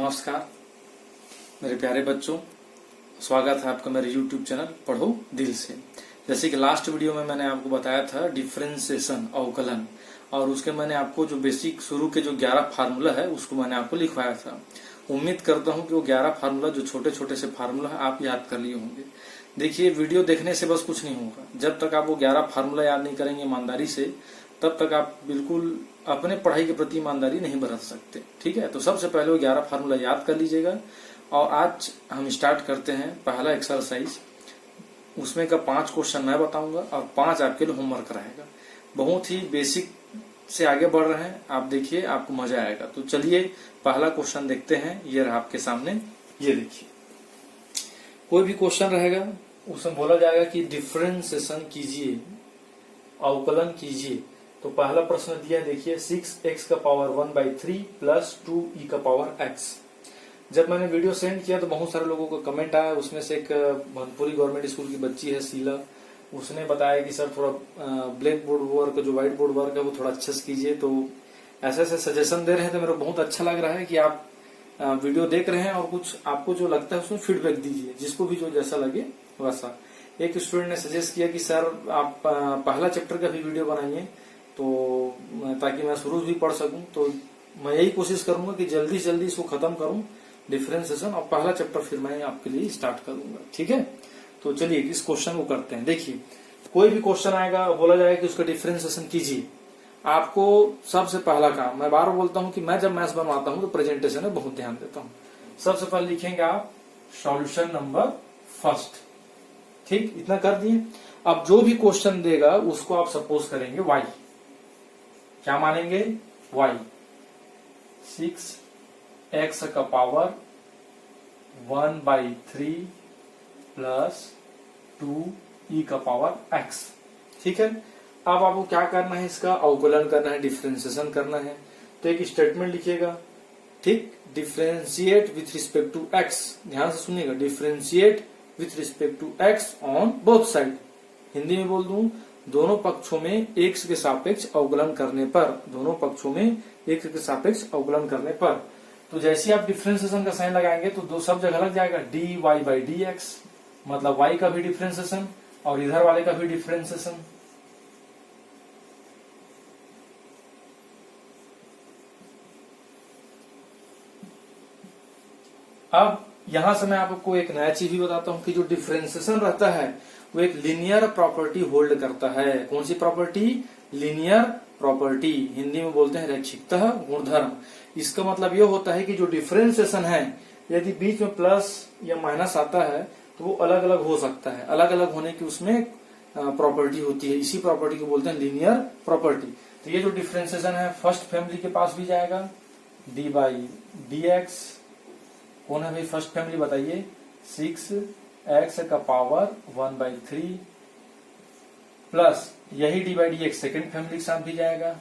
नमस्कार मेरे प्यारे बच्चों, स्वागत है आपका मेरे YouTube चैनल पढ़ो दिल से। जैसे कि लास्ट वीडियो में मैंने आपको बताया था डिफरेंशिएशन अवकलन, और उसके मैंने आपको जो बेसिक शुरू के जो 11 फार्मूला है उसको मैंने आपको लिखवाया था। उम्मीद करता हूं कि वो 11 फार्मूला जो छोटे छोटे से फार्मूला है आप याद कर लिए होंगे। देखिए, वीडियो देखने से बस कुछ नहीं होगा। जब तक आप वो 11 फार्मूला याद नहीं करेंगे ईमानदारी से, तब तक आप बिल्कुल अपने पढ़ाई के प्रति ईमानदारी नहीं बरत सकते। ठीक है, तो सबसे पहले वो 11 फार्मूला याद कर लीजिएगा। और आज हम स्टार्ट करते हैं पहला एक्सरसाइज। उसमें का 5 क्वेश्चन मैं बताऊंगा और 5 आपके लिए होमवर्क रहेगा। बहुत ही बेसिक से आगे बढ़ रहे हैं, आप देखिए आपको मजा आएगा। तो चलिए पहला क्वेश्चन देखते हैं। ये रहा आपके सामने, ये देखिए। कोई भी क्वेश्चन रहेगा उसमें बोला जाएगा कि डिफरेंशिएशन कीजिए, अवकलन कीजिए। तो पहला प्रश्न दिया है, देखिए 6x का पावर 1/3 प्लस 2e का पावर x। जब मैंने वीडियो सेंड किया तो बहुत सारे लोगों का कमेंट आया। उसमें से एक भनपुरी गवर्नमेंट स्कूल की बच्ची है शीला, उसने बताया कि सर थोड़ा ब्लैक बोर्ड वर्क, जो व्हाइट बोर्ड वर्क है वो थोड़ा अच्छे से कीजिए। तो ऐसे ऐसे सजेशन दे रहे हैं, तो मेरे को बहुत अच्छा लग रहा है कि आप वीडियो देख रहे हैं और कुछ आपको जो लगता है उसमें फीडबैक दीजिए, जिसको भी जो जैसा लगे वैसा। एक स्टूडेंट ने सजेस्ट किया कि सर आप पहला चैप्टर का भी वीडियो बनाइए, तो ताकि मैं शुरू भी पढ़ सकूं। तो मैं यही कोशिश करूंगा कि जल्दी से जल्दी इसको खत्म करूं डिफरेंशिएशन, और पहला चैप्टर फिर मैं आपके लिए स्टार्ट करूंगा। ठीक है, तो चलिए इस क्वेश्चन को करते हैं। देखिए, कोई भी क्वेश्चन आएगा, बोला जाएगा कि उसका डिफरेंशिएशन कीजिए। आपको सबसे पहला काम, मैं बार बोलता हूं कि मैं जब मैथ्स बनवाता हूं तो प्रेजेंटेशन में बहुत ध्यान देता हूं। सबसे पहले लिखेंगे आप सॉल्यूशन नंबर फर्स्ट। ठीक, इतना कर दिए। अब जो भी क्वेश्चन देगा उसको आप सपोज करेंगे y। क्या मानेंगे? y। 6x का पावर 1/3 प्लस 2e का पावर x। ठीक है, अब आपको क्या करना है? इसका अवकलन करना है, डिफरेंशिएशन करना है। तो एक स्टेटमेंट लिखिएगा। ठीक, differentiate with respect to x। ध्यान से सुनिएगा, differentiate with respect to x on both side. Hindi में बोल दूं, दोनों पक्षों में x के सापेक्ष अवकलन करने पर, दोनों पक्षों में x के सापेक्ष अवकलन करने पर। तो जैसे आप डिफरेंशिएशन का साइन लगाएंगे तो दो सब जगह लग जाएगा, dy/dx, मतलब y का भी डिफरेंशिएशन और इधर वाले का भी डिफरेंशिएशन। अब यहां से मैं आपको एक नया चीज भी बताता हूं कि जो डिफरेंशिएशन रहता है वो एक लीनियर प्रॉपर्टी होल्ड करता है। कौन सी प्रॉपर्टी? Linear property. हिंदी में बोलते हैं रैखिकता गुणधर्म। इसका मतलब ये होता है कि जो डिफरेंशिएशन है, यदि बीच में प्लस या माइनस आता है तो वो अलग अलग हो सकता है। अलग अलग होने की उसमें प्रॉपर्टी होती है। इसी प्रॉपर्टी को बोलते हैं लीनियर प्रॉपर्टी। तो ये जो डिफरेंशिएशन है फर्स्ट फैमिली के पास भी जाएगा, dy/dx। कौन है भाई फर्स्ट फैमिली? बताइए। 6x का पावर 1/3 प्लस यही dy/dx सेकेंड फैमिली के साथ भी जाएगा,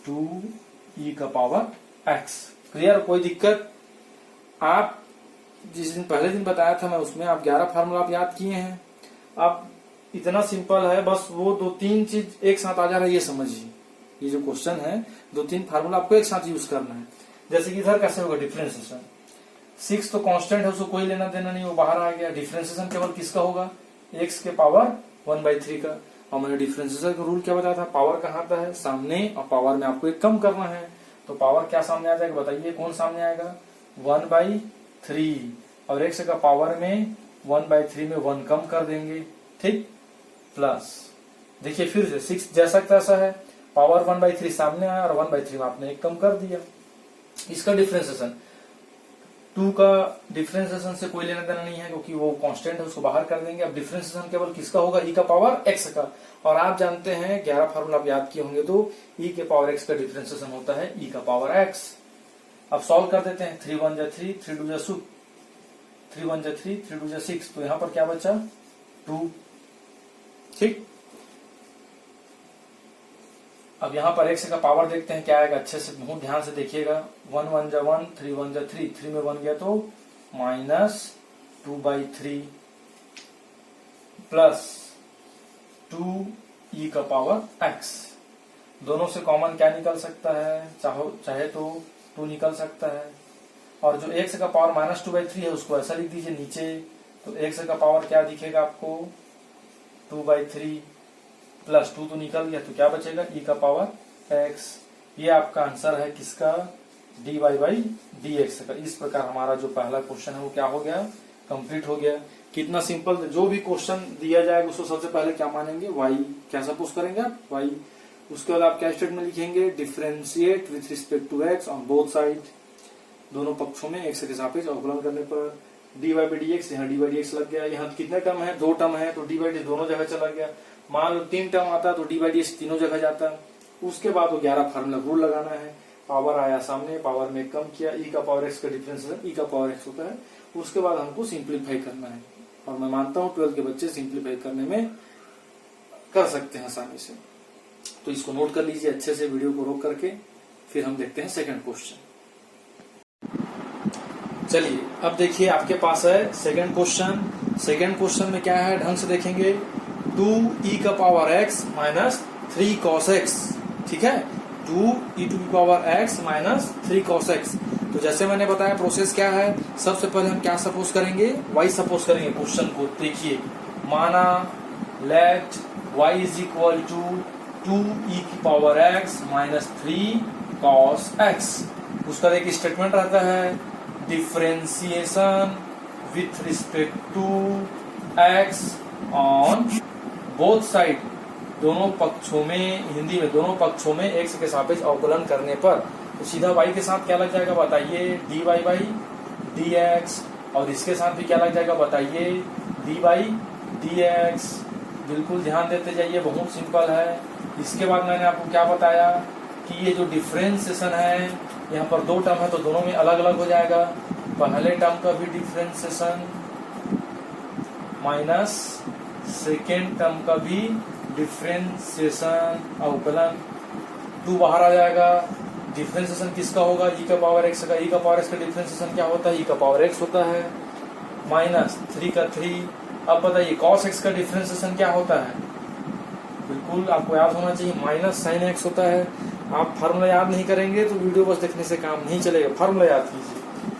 2e का पावर x। क्लियर? कोई दिक्कत? आप जिस दिन पहले दिन बताया था मैं, उसमें आप 11 फार्मूला आप याद किए हैं। अब इतना सिंपल है, बस वो 2-3 चीज एक साथ आ जा रहा है, ये समझिए। ये जो क्वेश्चन है 2-3 फार्मूला आपको एक साथ यूज करना है। जैसे कि इधर कैसे होगा डिफरेंशिएशन? 6 तो कांस्टेंट है, उसको कोई लेना देना नहीं, वो बाहर आ गया। डिफरेंशिएशन केवल किसका होगा? x के पावर 1/3 का। और मैंने डिफरेंशिएशन का रूल क्या बताया था? पावर कहाँ आता है? सामने। और पावर में आपको एक कम करना है, तो पावर क्या सामने आ जाएगा? बताइए कौन सामने आएगा? 1/3। और x का पावर में 1/3 में 1 कम कर देंगे। ठीक, प्लस देखिए फिर से 6 जैसा तैसा है, पावर 1/3 सामने आया और 1/3 में आपने एक कम कर दिया। इसका डिफरेंशिएशन 2 का डिफरेंशिएशन से कोई लेना देना नहीं है, क्योंकि वो कांस्टेंट है, उसको बाहर कर देंगे। अब डिफरेंशिएशन केवल किसका होगा? e का पावर x का। और आप जानते हैं 11 फार्मूला आप याद किए होंगे, तो e के पावर x का डिफरेंशिएशन होता है e का पावर x। अब सॉल्व कर देते हैं। 3 1 3, 3 2 6, 3 1 3, 3 2 6। तो यहां पर क्या बचा? 2। ठीक, अब यहाँ पर x का पावर देखते हैं क्या आएगा। अच्छे से बहुत ध्यान से देखिएगा। 1 1 1, 3 1 3, 3 में 1 गया तो -2/3 प्लस 2e का पावर x। दोनों से कॉमन क्या निकल सकता है? चाहे तो 2 निकल सकता है। और जो x का पावर -2/3 है उसको ऐसा लिख दीजिए नीचे, तो x का पावर क्या दिखेगा आपको 2/3 प्लस 2 तो निकल गया, तो क्या बचेगा e का पावर x। ये आपका आंसर है किसका, dy/dx का। इस प्रकार हमारा जो पहला क्वेश्चन है वो क्या हो गया, कंप्लीट हो गया। कितना सिंपल, जो भी क्वेश्चन दिया जाएगा उसको सबसे पहले क्या मानेंगे, y, क्या सपोज करेंगे आप, y। उसके बाद आप क्या स्टेटमेंट लिखेंगे, differentiate with respect to x on both side, दोनों पक्षों में x के सापेक्ष अवकलन करने पर dy/dx, यहाँ dy/dx लग गया। यहाँ कितने टर्म है, 2 टर्म है, तो dy/dx दोनों जगह चला गया। मान लो 3 टर्म आता है तो dy/dx तीनों जगह जाता है। उसके बाद वो 11 फार्मूला रूल लगाना है। पावर आया सामने, पावर में कम किया, e का पावर x का डिफरेंस e का पावर x होता है। उसके बाद हमको सिंप्लीफाई करना है, और मैं मानता हूँ 12 के बच्चे सिंप्लीफाई करने में कर सकते हैं आसानी से। तो इसको नोट कर लीजिए अच्छे से, वीडियो को रोक करके। फिर हम देखते हैं सेकंड क्वेश्चन। चलिए अब देखिए आपके पास है सेकंड क्वेश्चन। सेकंड क्वेश्चन में क्या है, ढंग से देखेंगे, 2e का power x minus 3 cos x, ठीक है, 2e to power x minus 3 cos x। तो जैसे मैंने बताया प्रोसेस क्या है, सबसे पहले हम क्या सपोज करेंगे, y सपोज करेंगे। क्वेश्चन को देखिए, माना let y is equal to 2e की power x minus 3 cos x। उसका एक स्टेटमेंट रहता है, differentiation with respect to x on both side, दोनों पक्षों में, हिंदी में दोनों पक्षों में x के सापेक्ष अवकलन करने पर। तो सीधा y के साथ क्या लग जाएगा बताइए, dy/dx, और इसके साथ भी क्या लग जाएगा बताइए, dy/dx। बिल्कुल ध्यान देते जाइए, बहुत सिंपल है। इसके बाद मैंने आपको क्या बताया कि ये जो डिफरेंशिएशन है, यहाँ पर 2 टर्म है तो दोनों में अलग अलग हो जाएगा। पहले टर्म का भी डिफरेंशिएशन माइनस सेकेंड टर्म का भी डिफरेंशिएशन, अवकलन, 2 बाहर आ जाएगा। डिफरेंशिएशन किसका होगा, e का पावर x का। e का पावर x का डिफरेंशिएशन क्या होता है, e का पावर x होता है, माइनस 3 का 3। अब बताइए cos x का डिफरेंशिएशन क्या होता है, बिल्कुल आपको याद होना चाहिए, माइनस साइन x होता है। आप फार्मूला याद नहीं करेंगे तो वीडियो बस देखने से काम नहीं चलेगा, फार्मूला याद कीजिए।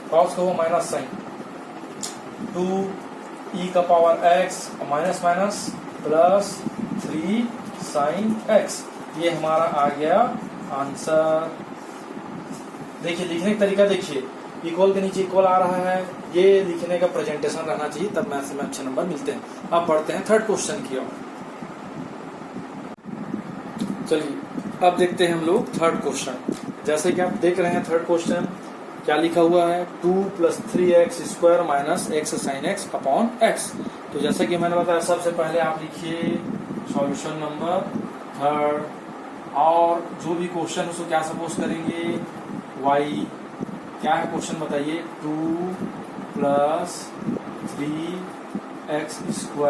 cos का वो माइनस साइन, 2e का power x minus minus plus 3 sine x। ये हमारा आ गया आंसर। देखिए लिखने का तरीका देखिए, इक्वल के नीचे इक्वल आ रहा है, ये लिखने का प्रेजेंटेशन रहना चाहिए, तब मैथ्स में अच्छे नंबर मिलते हैं। अब बढ़ते हैं थर्ड क्वेश्चन की ओर। चलिए अब देखते हैं हम लोग थर्ड क्वेश्चन। जैसे कि आप देख रहे हैं थर्ड क्वेश्चन क्या लिखा हुआ है, 2 + 3x² minus x sine x upon x। तो जैसे कि मैंने बताया, सबसे पहले आप लिखिए सॉल्यूशन नंबर थर्ड, और जो भी क्वेश्चन है उसको क्या सपोज करेंगे, y। क्या है क्वेश्चन बताइए, 2 + 3x²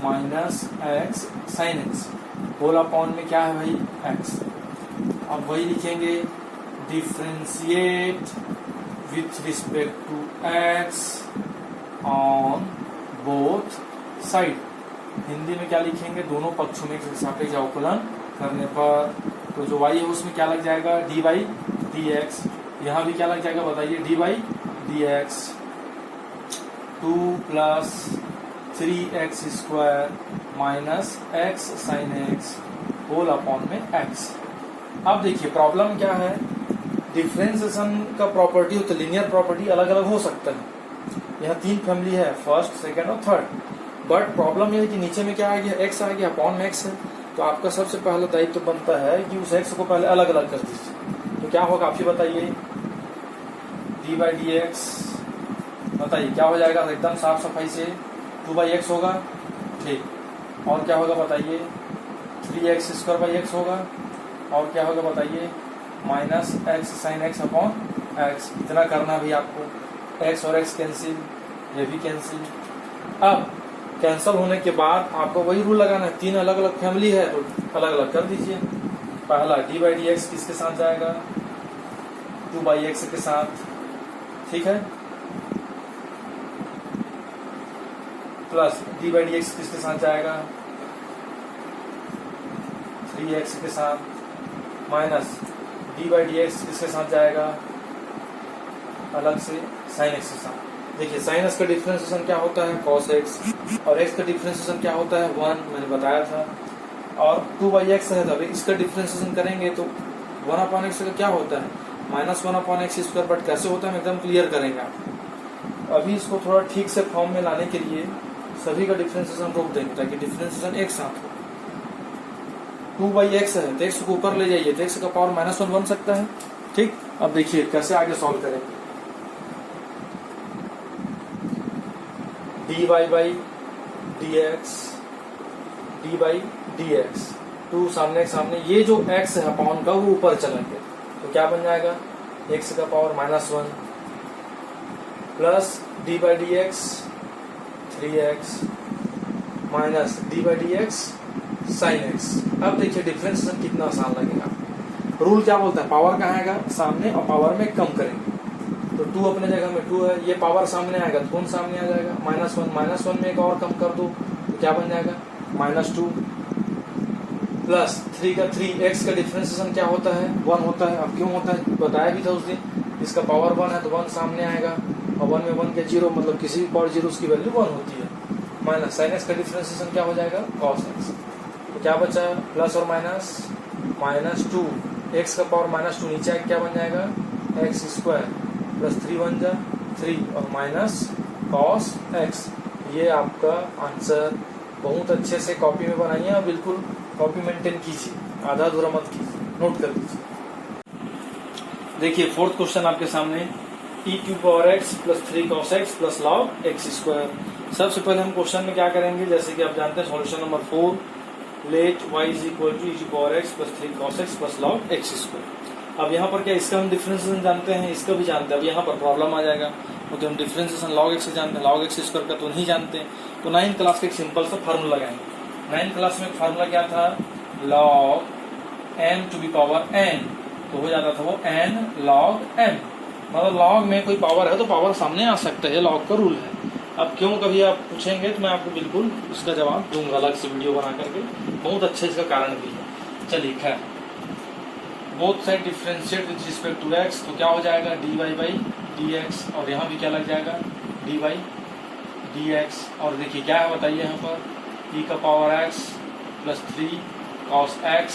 minus x sine x, whole upon में क्या है भाई, x। अब वही लिखेंगे, differentiate with respect to x on both side. Hindi में क्या लिखेंगे, दोनों पक्षों में सापेक्ष अवकलन करने पर। तो जो y है उसमें क्या लग जाएगा, dy/dx। यहाँ भी क्या लग जाएगा बताइए, dy/dx। 2 + 3x² minus x sine x whole upon में x। अब देखिए प्रॉब्लम क्या है, डिफरेंशिएशन का प्रॉपर्टी होता है, लीनियर प्रॉपर्टी अलग अलग हो सकता है। यहाँ 3 फैमिली है, फर्स्ट, सेकंड और थर्ड। बट प्रॉब्लम यह है कि नीचे में क्या आ गया, x आ गया, अपॉन में x है। तो आपका सबसे पहला दायित्व तो बनता है कि उस x को पहले अलग अलग कर दीजिए। तो क्या होगा आप ही बताइए, dy/dx बताइए क्या हो जाएगा, एकदम साफ सफाई से 2/x होगा, ठीक। और क्या होगा बताइए, 3x² होगा। और क्या होगा बताइए, minus x sine x upon x। इतना करना भी आपको, x और x कैंसिल, ये भी कैंसिल। अब कैंसिल होने के बाद आपको वही रूल लगाना है, 3 अलग अलग फैमिली है तो अलग अलग कर दीजिए। पहला dy/dx किसके साथ जाएगा, 2/x के साथ, ठीक है, प्लस dy/dx किसके साथ जाएगा, 3x के साथ, माइनस dy/dx किसके साथ जाएगा, अलग से साइन एक्स के साथ। देखिए साइन एक्स का डिफरेंशिएशन क्या होता है cos x, और x का डिफरेंशिएशन क्या होता है 1, मैंने बताया था। और 2/x है, तो अभी इसका डिफरेंशिएशन करेंगे तो 1/x का क्या होता है -1/x², बट कैसे होता है हम एकदम क्लियर करेंगे आपको। अभी इसको थोड़ा ठीक से फॉर्म में लाने के लिए सभी का डिफरेंशिएशन रोक देंगे ताकि डिफरेंशिएशन एक साथ हो। 2/x है तो x को ऊपर ले जाइए तो x का पावर -1 बन सकता है। ठीक, अब देखिए कैसे आगे सॉल्व करेंगे। dy/dx 2 सामने सामने, ये जो x है अपॉन का वो ऊपर चलेंगे तो क्या बन जाएगा x का power -1 plus d/dx 3x minus d/dx sin x। अब देखिए डिफरेंशिएशन कितना आसान लगेगा। रूल क्या बोलता है, पावर कहाँ आएगा सामने और पावर में कम करेंगे। तो 2 अपने जगह में 2 है, ये पावर सामने आएगा तो कौन सामने आ जाएगा -1 में एक और कम कर दो तो क्या बन जाएगा -2 प्लस 3 का 3। x का डिफरेंशिएशन क्या होता है 1 होता है। अब क्यों होता है बताया भी था उस दिन, इसका पावर 1 है तो 1 सामने आएगा और 1 में 1 के 0, मतलब किसी भी पावर 0 की वैल्यू 1 होती है। माइनस साइन एक्स का डिफरेंशिएशन क्या हो जाएगा cos x, तो क्या बचा प्लस और माइनस -2, x का पावर -2 नीचे आके क्या बन जाएगा x² प्लस 3 बन जा 3 और माइनस cos x। ये आपका आंसर। बहुत अच्छे से कॉपी में बनाइए और बिल्कुल कॉपी मेंटेन कीजिए, आधा अधूरा मत कीजिए, नोट कर लीजिए। देखिए फोर्थ क्वेश्चन आपके सामने e⁴x plus 3 cos x plus log x²। सबसे पहले हम क्वेश्चन में क्या करेंगे, जैसे कि आप जानते हैं solution number 4, let y is equal to e⁴x plus 3 cos x plus log x²। अब यहाँ पर क्या इसका हम डिफरेंशिएशन जानते हैं, इसका भी जानते हैं। अब यहाँ पर प्रॉब्लम आ जाएगा क्योंकि हम डिफरेंशिएशन log x से जानते हैं, log x² का तो नहीं जानते हैं। तो 9th क्लास का एक सिंपल सा फार्मूला लगाएंगे। 9th क्लास में फार्मूला क्या था, log m to the power n, तो हो जाता था वो n log m, मतलब log में कोई पावर है तो पावर सामने आ सकता है, log का रूल है। अब क्यों कभी आप पूछेंगे तो मैं आपको बिल्कुल उसका जवाब दूंगा अलग से वीडियो बना करके, बहुत अच्छे इसका कारण भी है। चलिए खैर, both side differentiate with respect to x, तो क्या हो जाएगा dy/dx, और यहाँ भी क्या लग जाएगा dy/dx। और देखिए क्या है बताइए यहाँ पर e⁴x प्लस 3 cos x।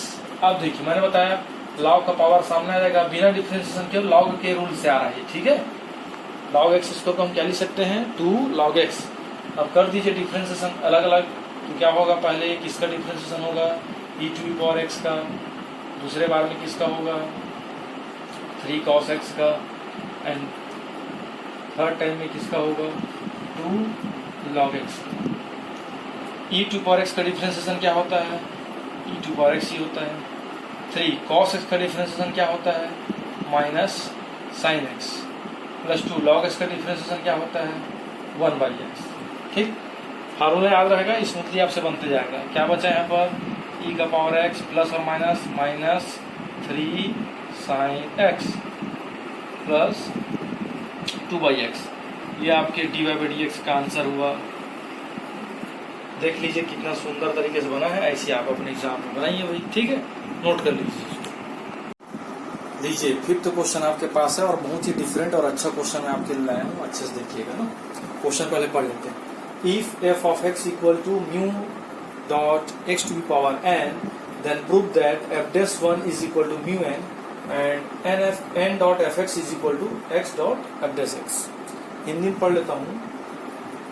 अब देखिए मैंने बताया log का पावर सामने आ जाएगा, बिना डिफरेंशिएशन के log के रूल से आ रहा है। ठीक है, log x² को हम क्या लिख सकते हैं 2 log x। अब कर दीजिए डिफरेंशिएशन अलग अलग, तो क्या होगा पहले किसका डिफरेंशिएशन होगा e⁴x का, दूसरे बार में किसका होगा 3 cos x का, एंड थर्ड टाइम में किसका होगा 2 log x। e⁴x का डिफरेंशिएशन क्या होता है e⁴x ही होता है। 3 cos x का डिफरेंशिएशन क्या होता है minus sine x, plus 2 log x का डिफरेंशिएशन क्या होता है 1/x। ठीक, फार्मूला याद रहेगा, स्मूथली आपसे बनते जाएगा। क्या बचा यहाँ पर e⁴x प्लस और minus -3 sin x plus 2/x। ये आपके dy/dx का आंसर हुआ। देख लीजिए कितना सुंदर तरीके से बना है, ऐसे आप अपने एग्जाम में बनाइए भाई। ठीक है, नोट कर लीजिए। फिफ्थ क्वेश्चन आपके पास है और बहुत ही डिफरेंट और अच्छा क्वेश्चन मैं आपके लिए लाया हूँ, अच्छे से देखिएगा ना। क्वेश्चन पहले पढ़ लेते हैं। If f of x equal to mu dot x to the power n, then prove that f'1 is equal to mu n and n dot fx is equal to x dot f'(x)। Hindi में पढ़ लेता हूँ।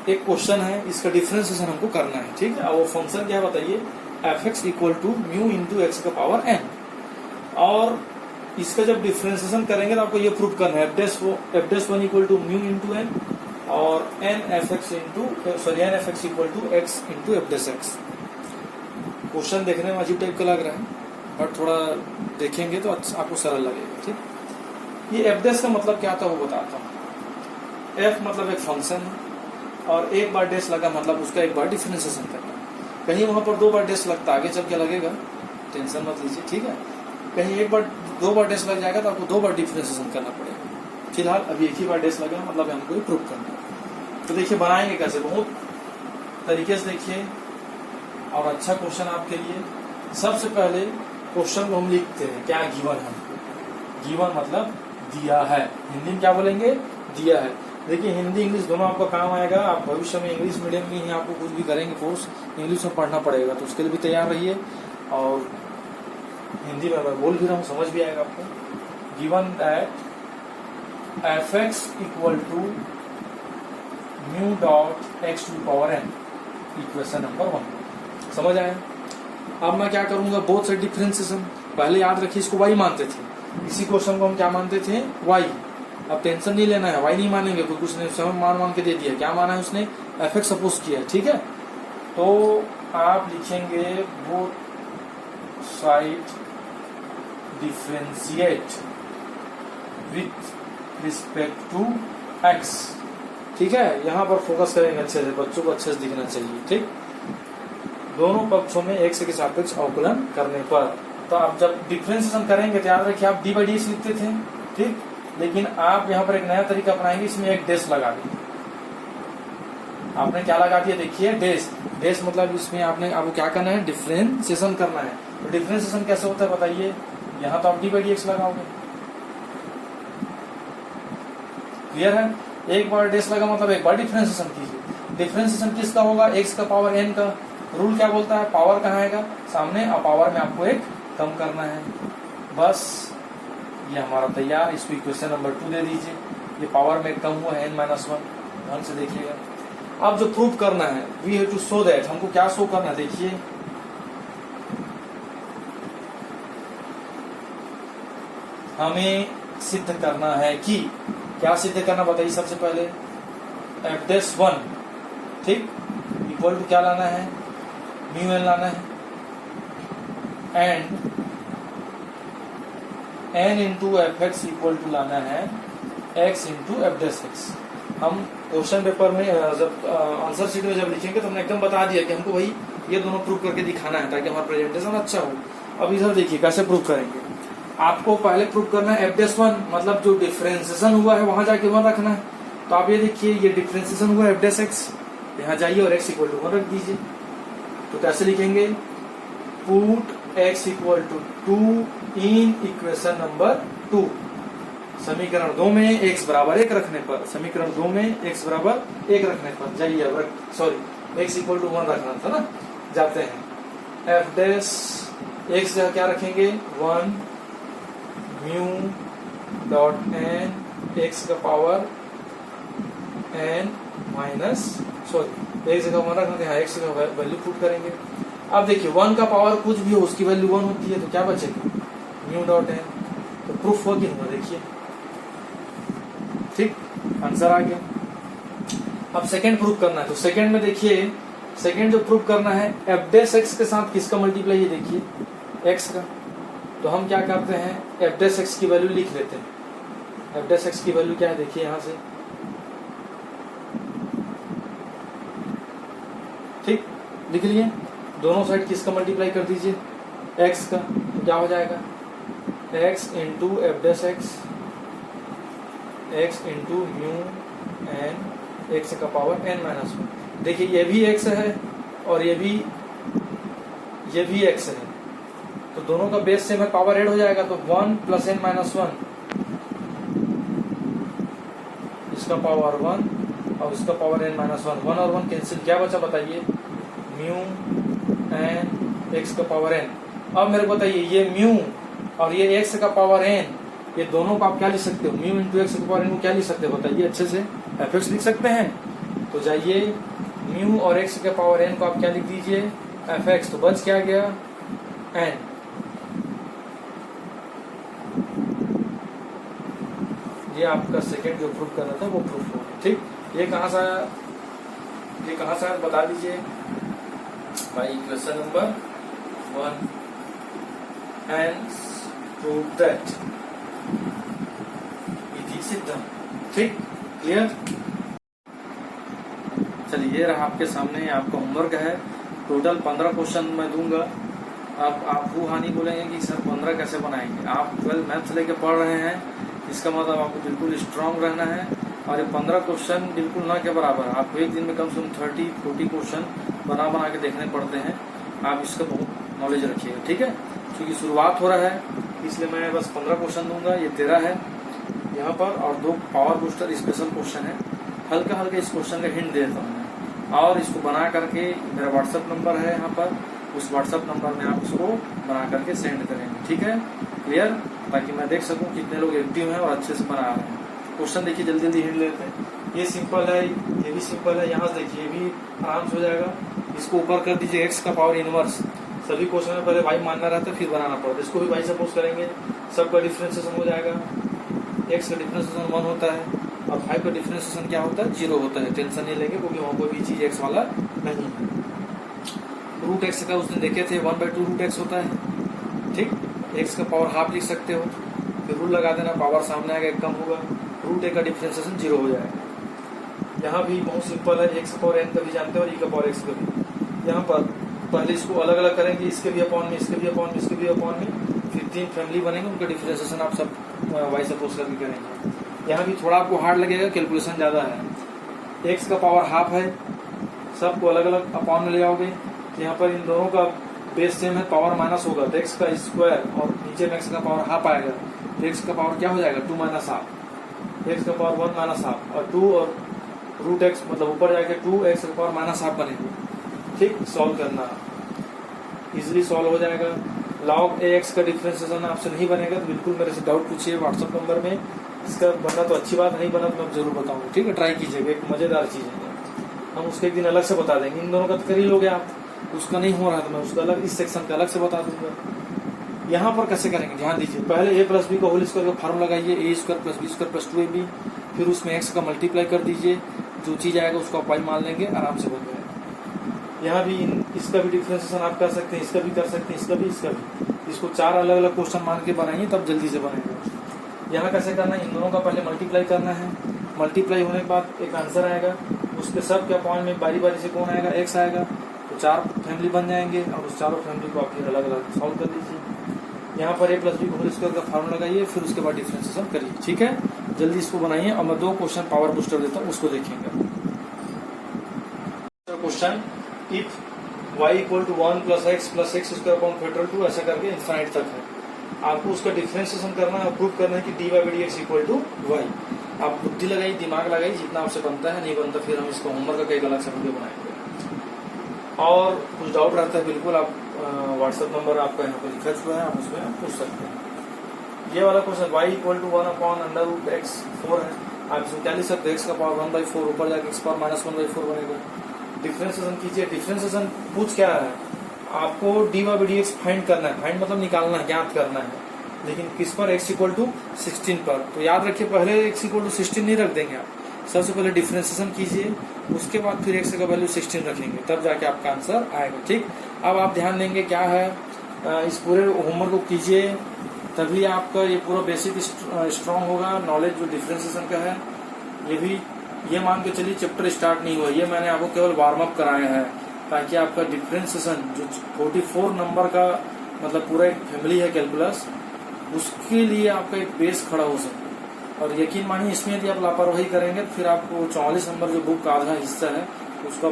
एक question है, इसका differentiation हमको करना है। ठीक है, वो फंक्शन क्या है बताइए fx equal to mu into x का पावर n, और इसका जब डिफरेंशिएशन करेंगे तो आपको ये प्रूव करना है f'1 equal to mu into n और n fx equal to x into f'(x)। Question देखने में अजीब टाइप का लग रहा है, बट थोड़ा देखेंगे तो अच्छा आपको सरल लगेगा। ठीक, ये f' का मतलब क्या था वो बताता हूँ। f मतलब एक फंक्शन है और एक बार डैश लगा मतलब उसका एक बार डिफरेंशिएशन करना है। कहीं वहां पर 2 बार डैश लगता आगे चल के लगेगा, टेंशन मत लीजिए। ठीक है, कहीं 1 बार 2 बार डैश लग जाएगा तो आपको 2 बार डिफरेंशिएशन करना पड़ेगा। फिलहाल अभी एक ही बार डैश लगा मतलब हमको प्रूव करना है। तो देखिए बनाएंगे कैसे, बहुत तरीके से देखिए और अच्छा क्वेश्चन आपके लिए। सबसे पहले क्वेश्चन को हम लिखते हैं क्या गिवन है। गिवन मतलब दिया है, हिंदी में क्या बोलेंगे दिया है। देखिए हिंदी इंग्लिश दोनों आपका काम आएगा। आप भविष्य में इंग्लिश मीडियम में ही आपको कुछ भी करेंगे कोर्स, इंग्लिश में पढ़ना पड़ेगा, तो उसके लिए भी तैयार रहिए। और हिंदी में मैं बोल भी रहा हूँ, समझ भी आएगा आपको। Given that fx equal to mu dot x to power n, equation number 1। समझ आया? अब मैं क्या करूंगा, बोथ साइड डिफरेंशिएशन। पहले याद रखिए इसको y मानते थे, इसी क्वेश्चन को हम क्या मानते थे, y। अब टेंशन नहीं लेना है, y नहीं मानेंगे, कोई कुछ नहीं, समय मान के दे दिया। क्या माना है उसने, fx सपोज किया है, ठीक है। तो आप लिखेंगे both side differentiate with respect to x, ठीक है। यहाँ पर फोकस करेंगे अच्छे से, बच्चों को अच्छे से दिखना चाहिए, ठीक। दोनों पक्षों में x के सापेक्ष अवकलन करने पर। तो आप जब डिफरेंशिएशन करेंगे तो याद रखिए आप डी बाई डी लिखते थे, ठीक। लेकिन आप यहाँ पर एक नया तरीका अपनाएंगे, इसमें एक डैश लगा दिया। आपने क्या लगा दिया, देखिए डैश। डैश मतलब इसमें आपने आपको क्या करना है, डिफरेंशिएशन करना है। तो डिफरेंशिएशन कैसे होता है बताइए, यहाँ तो आप डी बाई डी एक्स लगाओगे, क्लियर है। एक बार डैश लगा मतलब एक बार डिफरेंशिएशन कीजिए। डिफरेंशिएशन किसका होगा, एक्स का पावर n का। रूल क्या बोलता है, पावर कहाँ आएगा, सामने, और पावर में आपको एक कम करना है। बस ये हमारा तैयार। इसको इक्वेशन नंबर 2 दे दीजिए। ये पावर में कम हुआ है n-1, ध्यान से देखिएगा। अब जो प्रूफ करना है, we have to show that, हमको क्या शो करना है, देखिए हमें सिद्ध करना है कि, क्या सिद्ध करना बताइए। सबसे पहले f'1, ठीक, इक्वल टू क्या लाना है, म्यू एन लाना है, and n into fx equal to लाना है x इंटू f'(x)। हम क्वेश्चन पेपर में जब आंसर शीट में जब लिखेंगे तो हमने एकदम बता दिया कि हमको भाई ये दोनों प्रूव करके दिखाना है ताकि हमारा प्रेजेंटेशन अच्छा हो। अब इधर देखिए कैसे प्रूव करेंगे। आपको पहले प्रूव करना है f'1, मतलब जो डिफरेंशिएशन हुआ है वहां जाके 1 रखना है। तो आप ये देखिए ये डिफरेंशिएशन हुआ है f'(x), यहाँ जाइए और x इक्वल टू 1 रख दीजिए। तो कैसे लिखेंगे, put x equal to 2 in equation number 2। समीकरण 2 में x बराबर 1 रखने पर, समीकरण 2 में x बराबर 1 रखने पर जाइए, अब सॉरी x इक्वल टू 1 रखना था ना, जाते हैं f' x क्या रखेंगे, 1 म्यू डॉट n x का power n minus, sorry x का 1 रखना था, x का वैल्यू पुट करेंगे। अब देखिए 1 का पावर कुछ भी हो उसकी वैल्यू 1 होती है, तो क्या बचेगा, म्यू डॉट n। तो प्रूफ हो कि नहीं, देखिए, ठीक, आंसर आ गया। अब सेकंड प्रूफ करना है, तो सेकंड में देखिए, सेकंड जो प्रूफ करना है f' के साथ किसका मल्टीप्लाई है, देखिए x का। तो हम क्या करते हैं, f' की वैल्यू लिख लेते हैं। f' की वैल्यू क्या है, देखिए यहां से, ठीक, लिख लिए। दोनों साइड किसका मल्टीप्लाई कर दीजिए, x का। तो क्या हो जाएगा, x into f', x into mu n x का पावर n-1। देखिए ये भी x है और ये भी x है, तो दोनों का बेस से में पावर ऐड हो जाएगा। तो 1 प्लस n-1, इसका पावर 1 और इसका पावर n-1, 1 और 1 कैंसिल, क्या बचा बताइए, म्यू एन x का पावर n। अब मेरे को बताइए ये म्यू और ये x का पावर n, ये दोनों को आप क्या लिख सकते हो, म्यू इंटू x का पावर n को क्या लिख सकते हो बताइए, अच्छे से fx लिख सकते हैं। तो जाइए म्यू और x के पावर n को आप क्या लिख दीजिए, fx। तो बच क्या गया, n। ये आपका सेकंड जो प्रूफ करना था वो प्रूफ हो गया, ठीक। ये कहाँ से आया, ये कहाँ से आया बता दीजिए भाई, equation number 1, and prove that, विधि सिद्धम, ठीक, क्लियर। चलिए ये रहा आपके सामने, आपका होमवर्क है। टोटल 15 क्वेश्चन मैं दूंगा। अब आप वो हानि बोलेंगे कि सर 15 कैसे बनाएंगे। आप 12 मैथ्स लेके पढ़ रहे हैं, इसका मतलब आपको बिल्कुल स्ट्रांग रहना है। और ये 15 क्वेश्चन बिल्कुल ना के बराबर, आपको एक दिन में कम से कम 30-40 क्वेश्चन बना बना के देखने पड़ते हैं। आप इसका बहुत नॉलेज रखिएगा, ठीक है। क्योंकि शुरुआत हो रहा है इसलिए मैं बस 15 क्वेश्चन दूंगा, ये 13 है। यहाँ पर और 2 पावर बूस्टर स्पेशल क्वेश्चन है। हल्का हल्का इस क्वेश्चन का हिंट देता हूँ मैं, और इसको बना करके मेरा व्हाट्सएप नंबर है यहाँ पर, उस व्हाट्सएप नंबर में आप उसको बना करके सेंड करेंगे। ठीक है, क्लियर, ताकि मैं देख सकूँ कितने लोग एक्टिव हैं और अच्छे से बना रहे हैं। क्वेश्चन देखिए, जल्दी जल्दी हिंट लेते हैं। ये सिंपल है, ये भी सिंपल है। यहाँ से देखिए, ये भी आराम से हो जाएगा। इसको ऊपर कर दीजिए, एक्स का पावर इनवर्स। सभी क्वेश्चन में पहले वाई मानना रहता है, फिर बनाना पड़ता है। इसको भी वाई सपोज करेंगे, सबका डिफ्रेंसिएशन हो जाएगा। एक्स का डिफ्रेंसिएशन 1 होता है और 5 का डिफ्रेंसिएशन क्या होता है, 0 होता है। टेंशन नहीं लेंगे, क्योंकि वहाँ कोई भी चीज एक्स वाला नहीं है। रूट एक्स का उसने देखे थे 1/2 रूट एक्स होता है। ठीक, एक्स का पावर हाफ लिख सकते हो, फिर रूल लगा देना, पावर सामने आएगा, एक कम होगा, रूट ए का डिफ्रेंसिएशन 0 हो जाएगा। यहाँ भी बहुत सिंपल है, एक्स का पावर एन का भी जानते हो और ई का पावर एक्स का भी। यहाँ पर पहले इसको अलग अलग करेंगे, इसके भी अपॉन में, इसके भी अपॉन में, इसके भी अपॉन में, फिर 3 फैमिली बनेंगे, उनका डिफ्रेंसिएशन आप सब वाई सपोज करके करेंगे। यहाँ भी थोड़ा आपको हार्ड लगेगा, कैलकुलेशन ज्यादा है। एक्स का पावर हाफ है, सबको अलग अलग अपॉन में ले जाओगे। यहाँ पर इन दोनों का बेस सेम है, पावर माइनस होगा तो एक्स का स्क्वायर और नीचे में एक्स का पावर हाफ आएगा, तो एक्स का पावर क्या हो जाएगा, 2 माइनस हाफ। एक्स का पावर 1 माइनस हाफ और 2 और रूट एक्स मतलब ऊपर जाके 2 एक्स का पावर माइनस हाफ बनेगा। ठीक, सॉल्व करना इजिली सॉल्व हो जाएगा। लॉग ए एक्स का डिफ्रेंसिएशन आपसे नहीं बनेगा तो बिल्कुल मेरे से डाउट पूछिए व्हाट्सएप नंबर में। इसका बना तो अच्छी बात, नहीं बना तो मैं जरूर बताऊंगा। ठीक है, ट्राई कीजिएगा, एक मजेदार चीज है। हम उसके एक दिन अलग से बता देंगे। इन दोनों का तो कर ही लोगे आप, उसका नहीं हो रहा तो मैं उसका अलग, इस सेक्शन का अलग से बता दूंगा। यहाँ पर कैसे करेंगे, ध्यान दीजिए। पहले ए प्लस बी का होल स्क्वायर का फार्मूला लगाइए, A square plus B square plus 2ab, फिर उसमें एक्स का मल्टीप्लाई कर दीजिए, जो चीज आएगा उसको आप वाई मान लेंगे, आराम से बन जाएगा। यहाँ भी इसका भी डिफ्रेंसिएशन आप कर सकते हैं, इसका भी कर सकते हैं, इसका भी, इसका भी। इसको 4 अलग अलग क्वेश्चन मान के बनाइए, तब जल्दी से बनेगा। यहाँ कैसे करना है, इन दोनों का पहले मल्टीप्लाई करना है। मल्टीप्लाई होने के बाद एक आंसर आएगा, उसके सब के अपॉन में बारी बारी से कौन आएगा, एक्स आएगा, तो 4 फैमिली बन जाएंगे और उस चारों फैमिली को आप फिर अलग अलग सॉल्व कर दीजिए। यहाँ पर ए प्लस बी होल स्क्वायर का फार्मूला लगाइए, फिर उसके बाद डिफ्रेंसिएशन करिए। ठीक है, जल्दी इसको बनाइए और मैं 2 क्वेश्चन पावर बूस्टर देता हूँ, उसको देखेंगे। Question, if y equal to 1 plus x square upon factor 2, ऐसा करके इनफाइनाइट तक है। आपको उसका डिफ्रेंसिएशन करना है, प्रूव करना है कि dy by dx equal to y. आप बुद्धि लगाइए, दिमाग लगाइए, जितना आपसे बनता है। नहीं बनता फिर हम इसको होमवर्क का एक अलग से वीडियो बनाएंगे। और कुछ डाउट रहता है बिल्कुल आप व्हाट्सएप नंबर आपका यहाँ पर लिखा हुआ है, आप उसमें आप पूछ सकते हैं। ये वाला question y equal to 1 upon under root x 4 है, आप इसमें क्या लिख सकते हैं, एक्स का पावर 1/4, ऊपर जाके एक्स पावर माइनस 1/4 बनेगा। डिफ्रेंसिएशन कीजिए। डिफ्रेंसिएशन पूछ क्या है, आपको dy बाई dx फाइंड करना है। फाइंड मतलब निकालना है, ज्ञात करना है, लेकिन किस पर, x इक्वल टू 16 पर। तो याद रखिए, पहले x इक्वल टू 16 नहीं रख देंगे आप, सबसे पहले डिफ्रेंसिएशन कीजिए, उसके बाद फिर x का वैल्यू 16 रखेंगे, तब जाके आपका आंसर आएगा। ठीक, अब आप ध्यान देंगे क्या है, इस पूरे होमवर्क को कीजिए, तभी आपका ये पूरा बेसिक स्ट्रांग होगा। नॉलेज जो डिफ्रेंसिएशन का है, ये भी ये मान के चलिए चैप्टर स्टार्ट नहीं हुआ, ये मैंने आपको केवल वार्म अप कराया है, ताकि आपका डिफ्रेंसिएशन जो 44 नंबर का मतलब पूरा एक फैमिली है कैलकुलस, उसके लिए आपका एक बेस खड़ा हो सके। और यकीन मानिए, इसमें यदि आप लापरवाही करेंगे तो फिर आपको 44 नंबर जो बुक का आधा हिस्सा है उसका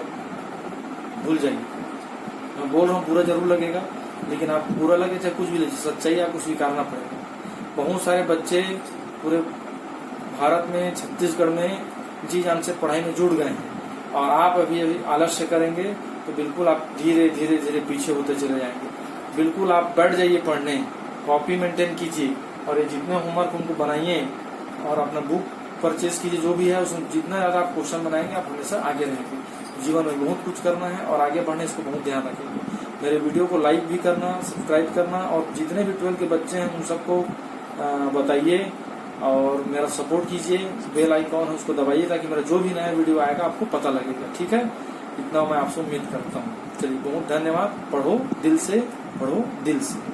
भूल जाइए। मैं बोल रहा हूँ पूरा जरूर लगेगा, लेकिन आप पूरा लगे चाहे कुछ भी लगे, सच्चाई आपको स्वीकारना पड़ेगा। बहुत सारे बच्चे पूरे भारत में, छत्तीसगढ़ में जी जान से पढ़ाई में जुड़ गए हैं, और आप अभी आलस्य करेंगे तो बिल्कुल आप धीरे धीरे धीरे पीछे होते चले जाएंगे। बिल्कुल आप बैठ जाइए पढ़ने, कॉपी मेंटेन कीजिए, और ये जितने होमवर्क उनको बनाइए और अपना बुक परचेज कीजिए, जो भी है उसमें जितना ज्यादा आप क्वेश्चन बनाएंगे आप हमेशा आगे रहेंगे। जीवन में बहुत कुछ करना है और आगे बढ़ने, इसको बहुत ध्यान रखेंगे। मेरे वीडियो को लाइक भी करना, सब्सक्राइब करना, और जितने भी 12 के बच्चे हैं उन सबको बताइए और मेरा सपोर्ट कीजिए। बेल आइकॉन है उसको दबाइए, ताकि मेरा जो भी नया वीडियो आएगा आपको पता लगेगा। ठीक है, इतना मैं आपसे उम्मीद करता हूँ। चलिए, बहुत धन्यवाद। पढ़ो दिल से, पढ़ो दिल से।